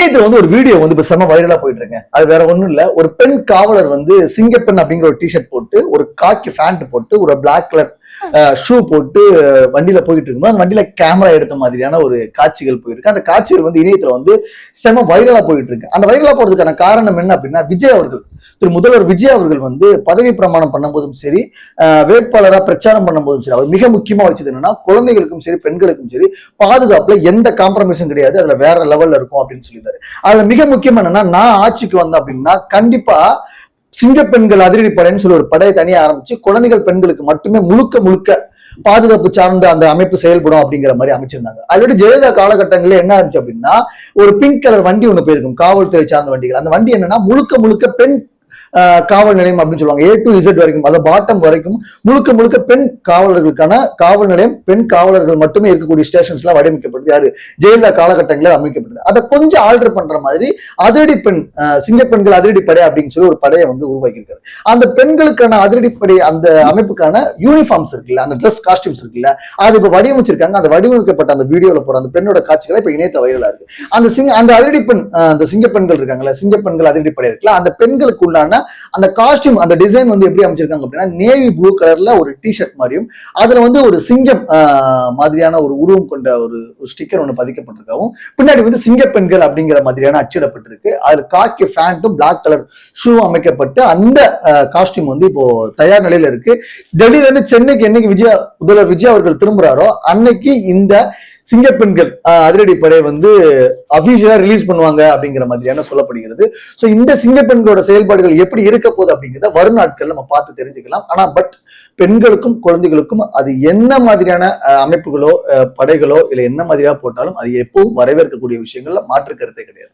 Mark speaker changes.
Speaker 1: இது வந்து ஒரு வீடியோ வந்து இப்ப செம வைரலா போயிட்டு இருக்கு. அது வேற ஒண்ணும் இல்ல, ஒரு பெண் காவலர் வந்து சிங்கப்பெண் அப்படிங்கிற ஒரு டிஷர்ட் போட்டு, ஒரு காக்கி பேண்ட் போட்டு, ஒரு பிளாக் கலர் ஷூ போட்டு வண்டியில போயிட்டு இருக்கும்போது அந்த வண்டியில கேமரா எடுத்த மாதிரியான ஒரு காட்சிகள் போயிருக்கு. அந்த காட்சிகள் வந்து இணையத்துல வந்து செம வைரலா போயிட்டு இருக்கு. அந்த வைரலா போறதுக்கான காரணம் என்ன அப்படின்னா, விஜய் அவர்கள், திரு முதல்வர் விஜய் அவர்கள் வந்து பதவி பிரமாணம் பண்ணும்போதும் சரி, வேட்பாளரா பிரச்சாரம் பண்ணும்போதும் சரி, அவர் மிக முக்கியமா வச்சது என்னன்னா, குழந்தைகளுக்கும் சரி பெண்களுக்கும் சரி பாதுகாப்புல எந்த காம்ப்ரமைஸும் கிடையாது, அதுல வேற லெவல்ல இருக்கும் அப்படின்னு சொல்லியிருந்தாரு. அதுல மிக முக்கியம் என்னன்னா, நான் ஆட்சிக்கு வந்தேன் அப்படின்னா கண்டிப்பா சிங்க பெண்கள் அதிரடி படைன்னு சொல்லி ஒரு படையை தனியா ஆரம்பிச்சு குழந்தைகள் பெண்களுக்கு மட்டுமே முழுக்க முழுக்க பாதுகாப்பு சார்ந்த அந்த அமைப்பு செயல்படும் அப்படிங்கிற மாதிரி அமைச்சிருந்தாங்க. ஆல்ரெடி ஜெயலலிதா காலகட்டங்களில் என்ன ஆச்சு அப்படின்னா, ஒரு பிங்க் கலர் வண்டி ஒண்ணு போயிருக்கும், காவல்துறை சார்ந்த வண்டிகள். அந்த வண்டி என்னன்னா முழுக்க முழுக்க பெண் காவல் நிலையம் அப்படின்னு சொல்லுவாங்க. A to Z வரைக்கும், அத பாட்டம் வரைக்கும் முழுக்க முழுக்க பெண் காவலர்களுக்கான காவல் நிலையம், பெண் காவலர்கள் மட்டுமே இருக்கக்கூடிய ஸ்டேஷன்ஸ் எல்லாம் வடிவமைக்கப்பட்டது. யாரு? ஜெயலலிதா காலகட்டங்களில் அமைக்கப்பட்டது. அதை கொஞ்சம் ஆல்டர் பண்ற மாதிரி அதிரடி பெண் சிங்க பெண்கள் அதிரடி படை அப்படின்னு சொல்லி ஒரு படையை வந்து உருவாக்கியிருக்காரு. அந்த பெண்களுக்கான அதிரடி படை அந்த அமைப்புக்கான யூனிஃபார்ம்ஸ் இருக்குல்ல, அந்த ட்ரெஸ் காஸ்டியூம்ஸ் இருக்குல்ல, அது இப்ப வடிவமைச்சிருக்காங்க. அந்த வடிவமைக்கப்பட்ட அந்த வீடியோல போற அந்த பெண்ணோட காட்சிகளை இப்ப இணையத்துல வைரலா இருக்கு. அந்த அதிரடி பெண், அந்த சிங்க பெண்கள் இருக்காங்கல்ல, சிங்க பெண்கள் அதிரடி படை இருக்குல்ல, அந்த பெண்களுக்கு உண்டான அந்த காஸ்டியூம், அந்த டிசைன் வந்து எப்படி அமைச்சிருக்காங்க அப்படின்னா, நேவி ப்ளூ கலர்ல ஒரு டிஷர்ட் மாதிரியும், அதுல வந்து ஒரு சிங்கம் மாதிரியான ஒரு உருவம் கொண்ட ஒரு ஸ்டிக்கர் ஒன்று பதிக்கப்பட்டிருக்கவும், பின்னாடி வந்து சிங்க பெண்கள் அப்படிங்கிற மாதிரியான அச்சிடப்பட்டிருக்கு. அதுல காக்கி பேண்ட்டும் பிளாக் கலர் ஷூ அமைக்கப்பட்டு அந்த காஸ்டியூம் வந்து இப்போ தயார் நிலையில இருக்கு. டெல்லியில இருந்து சென்னைக்கு என்னைக்கு முதல்வர் விஜய் அவர்கள் திரும்புறாரோ அன்னைக்கு இந்த சிங்கப்பெண்கள் அதிரடி படை வந்து அபிஷியலா ரிலீஸ் பண்ணுவாங்க அப்படிங்கிற மாதிரியான சொல்லப்படுகிறது. சோ இந்த சிங்கப்பெண்களோட செயல்பாடுகள் எப்படி இருக்க போகுது அப்படிங்கிறத வரும் நாட்கள் நம்ம பார்த்து தெரிஞ்சுக்கலாம். ஆனா பெண்களுக்கும் குழந்தைகளுக்கும் அது என்ன மாதிரியான அமைப்புகளோ படைகளோ இல்ல என்ன மாதிரியா போட்டாலும் அது எப்பவும் வரவேற்கக்கூடிய விஷயங்கள்ல மாற்று கருத்தே கிடையாது.